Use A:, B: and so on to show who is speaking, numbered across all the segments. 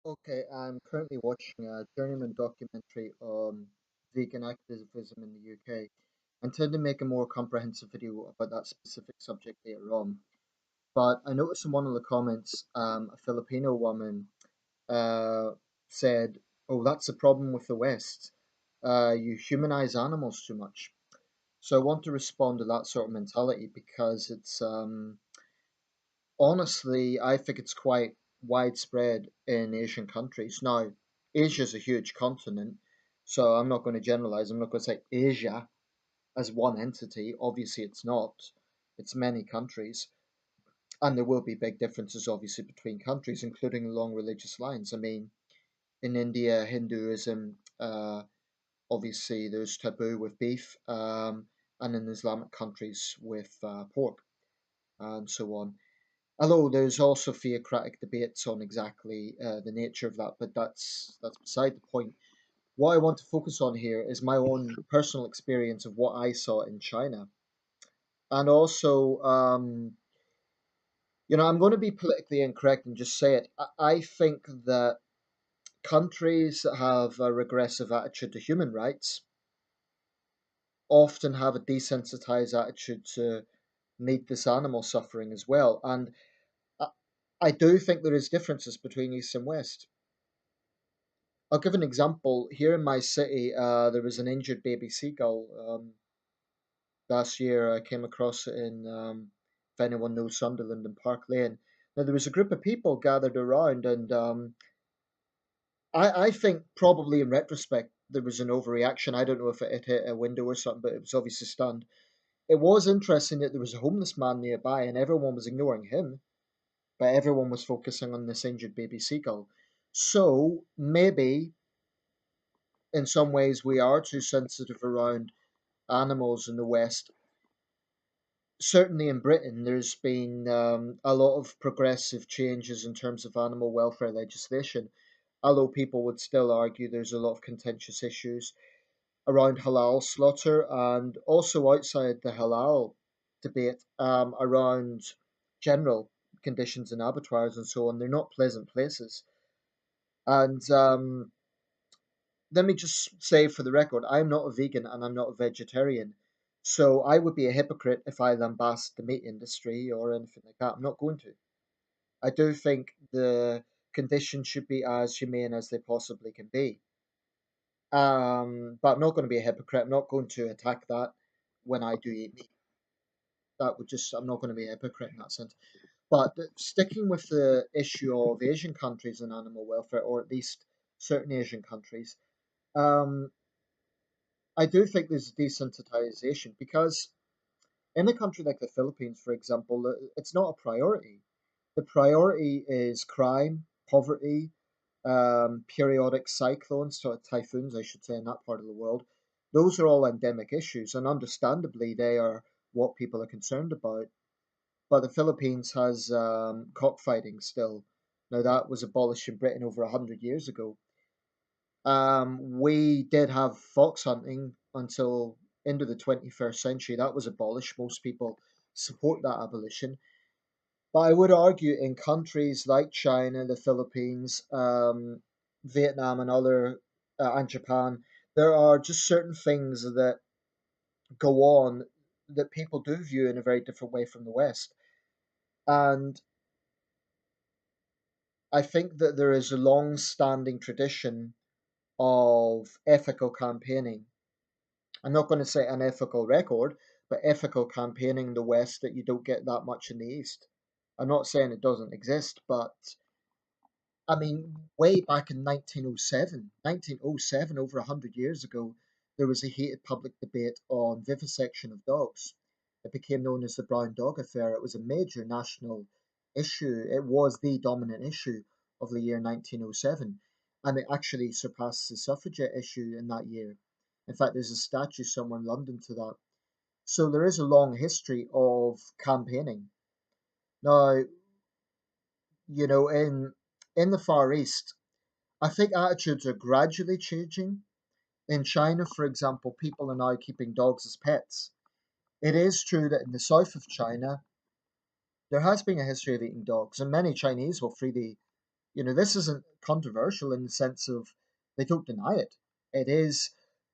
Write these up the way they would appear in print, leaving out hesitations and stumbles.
A: Okay, I'm currently watching a journeyman documentary on vegan activism in the UK. I intend to make a more comprehensive video about that specific subject later on. But I noticed in one of the comments, a Filipino woman uh, said, "Oh, that's the problem with the West. You humanize animals too much." So I want to respond to that sort of mentality because it's honestly, I think it's quite widespread in Asian countries. Now, Asia's a huge continent, so I'm not going to generalize. I'm not going to say Asia as one entity. Obviously, it's not. It's many countries, and there will be big differences, obviously, between countries, including along religious lines. I mean, in India, Hinduism, obviously, there's taboo with beef, and in Islamic countries with pork, and so on. Although there's also theocratic debates on exactly the nature of that, but that's beside the point. What I want to focus on here is my own personal experience of what I saw in China, and also, I'm going to be politically incorrect and just say it. I think that countries that have a regressive attitude to human rights often have a desensitized attitude to needless animal suffering as well, and I, I do think there is differences between East and West. I'll give an example. Here in my city, there was an injured baby seagull. Last year, I came across it in, if anyone knows Sunderland and Park Lane. Now, there was a group of people gathered around, and I think probably in retrospect, there was an overreaction. I don't know if it had hit a window or something, but it was obviously stunned. It was interesting that there was a homeless man nearby, and everyone was ignoring him, but everyone was focusing on this injured baby seagull. So maybe in some ways we are too sensitive around animals in the West. Certainly in Britain, there's been a lot of progressive changes in terms of animal welfare legislation, although people would still argue there's a lot of contentious issues around halal slaughter and also outside the halal debate around general conditions in abattoirs and so on. They're not pleasant places. And let me just say for the record, I'm not a vegan and I'm not a vegetarian. So I would be a hypocrite if I lambast the meat industry or anything like that. I'm not going to. I do think the conditions should be as humane as they possibly can be. But I'm not going to be a hypocrite. I'm not going to attack that when I do eat meat. That would just, I'm not going to be a hypocrite in that sense. But sticking with the issue of Asian countries and animal welfare, or at least certain Asian countries, um, I do think there's desensitization because in a country like the Philippines, for example, it's not a priority. The priority is crime, poverty, periodic cyclones, so typhoons, I should say, in that part of the world. Those are all endemic issues, and understandably, they are what people are concerned about. But the Philippines has cockfighting still. Now, that was abolished in Britain over 100 years ago. We did have fox hunting until into the 21st century. That was abolished. Most people support that abolition. But I would argue in countries like China, the Philippines, Vietnam, and Japan, there are just certain things that go on that people do view in a very different way from the West. And I think that there is a long standing tradition of ethical campaigning. I'm not going to say an ethical record, but ethical campaigning in the West that you don't get that much in the East. I'm not saying it doesn't exist, but I mean, way back in 1907, over 100 years ago, there was a heated public debate on vivisection of dogs. It became known as the Brown Dog Affair. It was a major national issue. It was the dominant issue of the year 1907, and it actually surpassed the suffragette issue in that year. In fact, there's a statue somewhere in London to that. So there is a long history of campaigning. Now, in the Far East, I think attitudes are gradually changing. In China, for example, people are now keeping dogs as pets. It is true that in the south of China, there has been a history of eating dogs, and many Chinese will freely This isn't controversial in the sense of they don't deny it. It is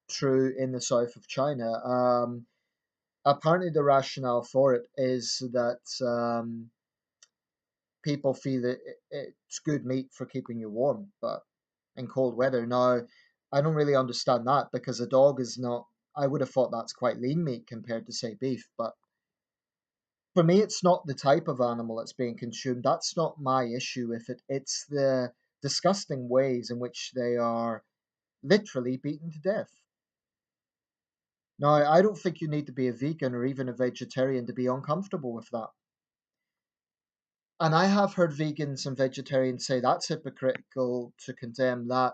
A: true in the south of China. Apparently, the rationale for it is that people feel that it's good meat for keeping you warm, but in cold weather. Now, I don't really understand that because a dog is not. I would have thought that's quite lean meat compared to, say, beef, but for me, it's not the type of animal that's being consumed. That's not my issue with it. It's the disgusting ways in which they are literally beaten to death. Now, I don't think you need to be a vegan or even a vegetarian to be uncomfortable with that. And I have heard vegans and vegetarians say that's hypocritical to condemn that,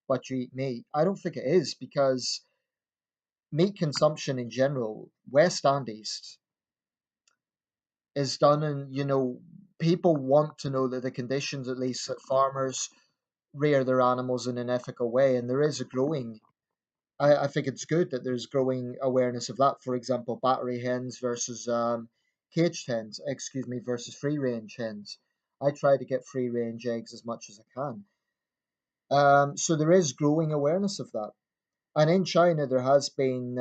A: but you eat meat. I don't think it is because meat consumption in general, West and East, is done and people want to know that the conditions at least that farmers rear their animals in an ethical way, and there is a growing. I think it's good that there's growing awareness of that. For example, battery hens versus caged hens, excuse me, versus free range hens. I try to get free range eggs as much as I can. So there is growing awareness of that. And in China, there has been,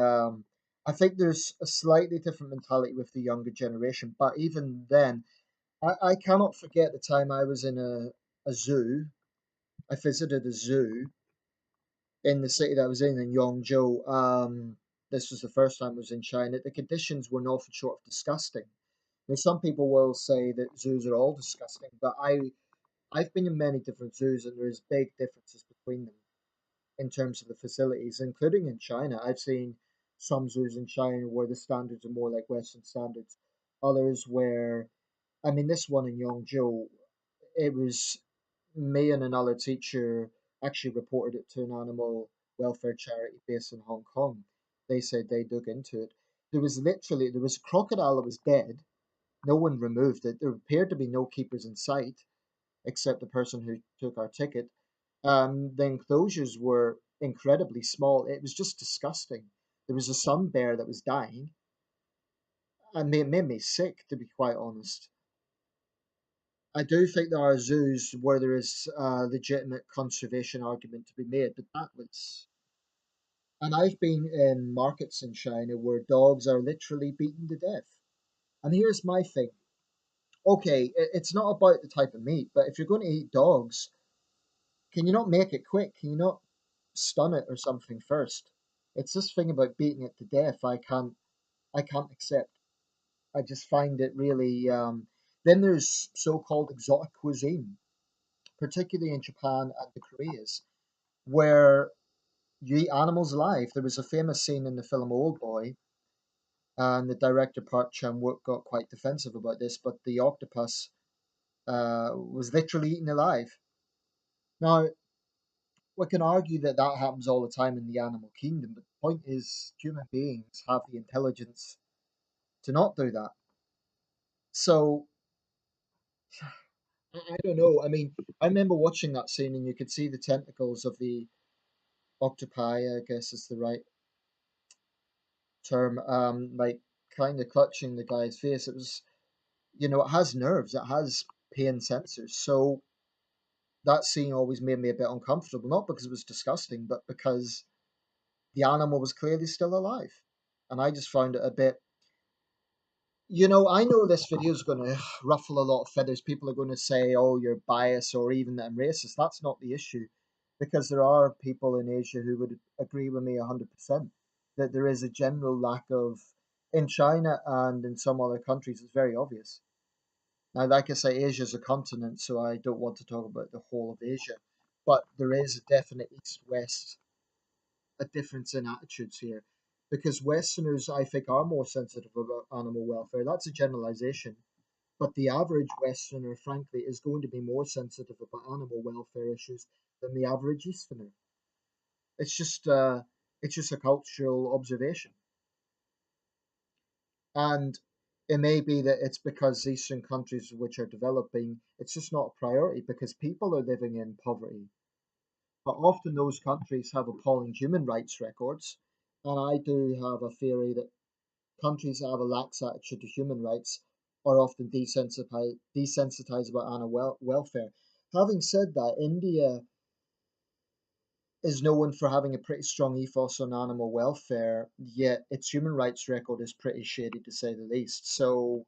A: I think there's a slightly different mentality with the younger generation. But even then, I cannot forget the time I was in a zoo. I visited a zoo in the city that I was in Yongzhou. This was the first time I was in China. The conditions were nothing short of disgusting. Now, some people will say that zoos are all disgusting, but I've been in many different zoos, and there's big differences between them in terms of the facilities, including in China. I've seen some zoos in China where the standards are more like Western standards. Others where, I mean, this one in Yongzhou, it was me and another teacher actually reported it to an animal welfare charity based in Hong Kong. They said they dug into it. There was a crocodile that was dead. No one removed it. There appeared to be no keepers in sight except the person who took our ticket. The enclosures were incredibly small. It was just disgusting. There was a sun bear that was dying, and it made me sick, to be quite honest. I do think there are zoos where there is a legitimate conservation argument to be made, but that was. And I've been in markets in China where dogs are literally beaten to death. And here's my thing. Okay, it's not about the type of meat, but if you're going to eat dogs, can you not make it quick? Can you not stun it or something first? It's this thing about beating it to death. I can't accept. I just find it really. Then there's so-called exotic cuisine, particularly in Japan and the Koreas, where you eat animals alive. There was a famous scene in the film Old Boy, and the director Park Chan-wook got quite defensive about this, but the octopus was literally eaten alive. Now, we can argue that that happens all the time in the animal kingdom, but the point is, human beings have the intelligence to not do that. So, I don't know. I mean, I remember watching that scene, and you could see the tentacles of the octopi, I guess is the right term, like kind of clutching the guy's face. It was, it has nerves, it has pain sensors. So that scene always made me a bit uncomfortable, not because it was disgusting, but because the animal was clearly still alive. And I just found it a bit, I know this video is going to ruffle a lot of feathers. People are going to say, oh, you're biased or even that I'm racist. That's not the issue. Because there are people in Asia who would agree with me 100% that there is a general lack of, in China and in some other countries, it's very obvious. Now, like I say, Asia is a continent, so I don't want to talk about the whole of Asia. But there is a definite east west, a difference in attitudes here. Because Westerners, I think, are more sensitive about animal welfare. That's a generalization. But the average Westerner, frankly, is going to be more sensitive about animal welfare issues than the average Easterner. It's just it's just a cultural observation. And it may be that it's because Eastern countries which are developing, it's just not a priority because people are living in poverty. But often those countries have appalling human rights records. And I do have a theory that countries that have a lax attitude to human rights are often desensitized about animal welfare. Having said that, India is known for having a pretty strong ethos on animal welfare, yet its human rights record is pretty shady to say the least. So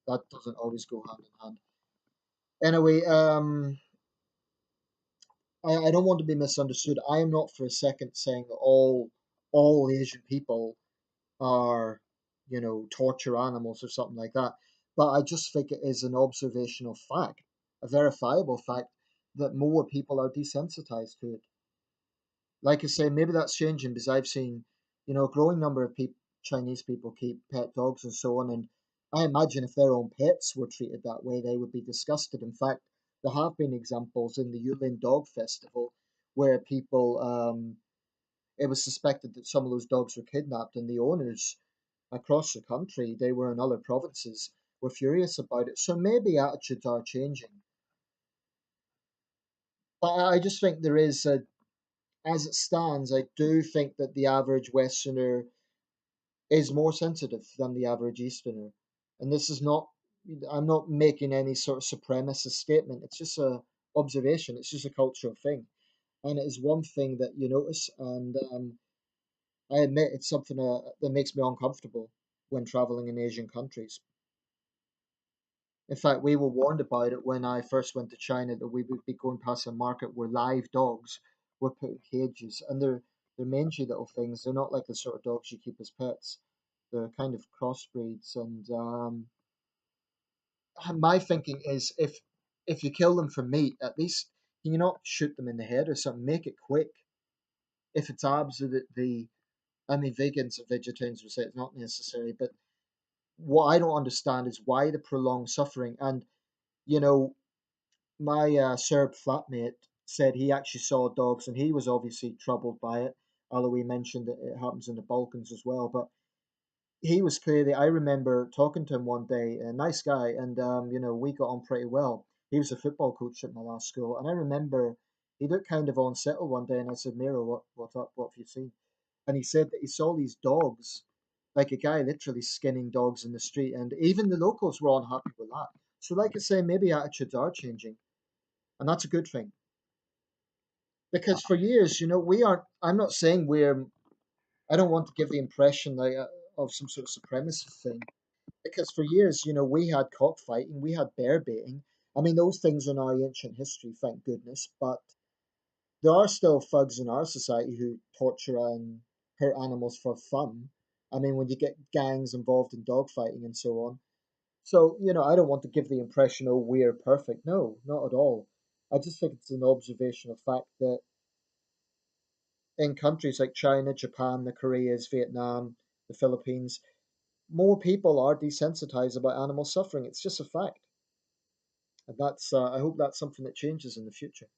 A: that doesn't always go hand in hand. Anyway, I don't want to be misunderstood. I am not for a second saying that all Asian people are, torture animals or something like that. But I just think it is an observational fact, a verifiable fact, that more people are desensitized to it. Like I say, maybe that's changing because I've seen, a growing number of Chinese people keep pet dogs and so on, and I imagine if their own pets were treated that way, they would be disgusted. In fact, there have been examples in the Yulin Dog Festival where it was suspected that some of those dogs were kidnapped, and the owners across the country, they were in other provinces, were furious about it. So maybe attitudes are changing. But I just think there is as it stands, I do think that the average Westerner is more sensitive than the average Easterner. And this is not, I'm not making any sort of supremacist statement. It's just a observation. It's just a cultural thing. And it is one thing that you notice. And I admit it's something that makes me uncomfortable when traveling in Asian countries. In fact, we were warned about it when I first went to China that we would be going past a market where live dogs were put in cages, and they're mangy little things. They're not like the sort of dogs you keep as pets. They're kind of crossbreeds, and my thinking is if you kill them for meat, at least can you not shoot them in the head or something? Make it quick. If it's absolutely, I mean, vegans and vegetarians would say it's not necessary, but what I don't understand is why the prolonged suffering. And you know, my Serb flatmate said he actually saw dogs and he was obviously troubled by it, although he mentioned that it happens in the Balkans as well. But he was clearly, I remember talking to him one day, a nice guy, and we got on pretty well. He was a football coach at my last school, and I remember he looked kind of unsettled one day, and I said, Miro, what up? What have you seen? And he said that he saw these dogs, like a guy literally skinning dogs in the street, and even the locals were unhappy with that. So, like I say, maybe attitudes are changing, and that's a good thing. Because for years, we aren't. I'm not saying we're. I don't want to give the impression like of some sort of supremacy thing. Because for years, we had cockfighting, we had bear baiting. I mean, those things are now ancient history, thank goodness. But there are still thugs in our society who torture and hurt animals for fun. I mean, when you get gangs involved in dogfighting and so on. So, I don't want to give the impression, oh, we're perfect. No, not at all. I just think it's an observational fact that in countries like China, Japan, the Koreas, Vietnam, the Philippines, more people are desensitized about animal suffering. It's just a fact. And I hope that's something that changes in the future.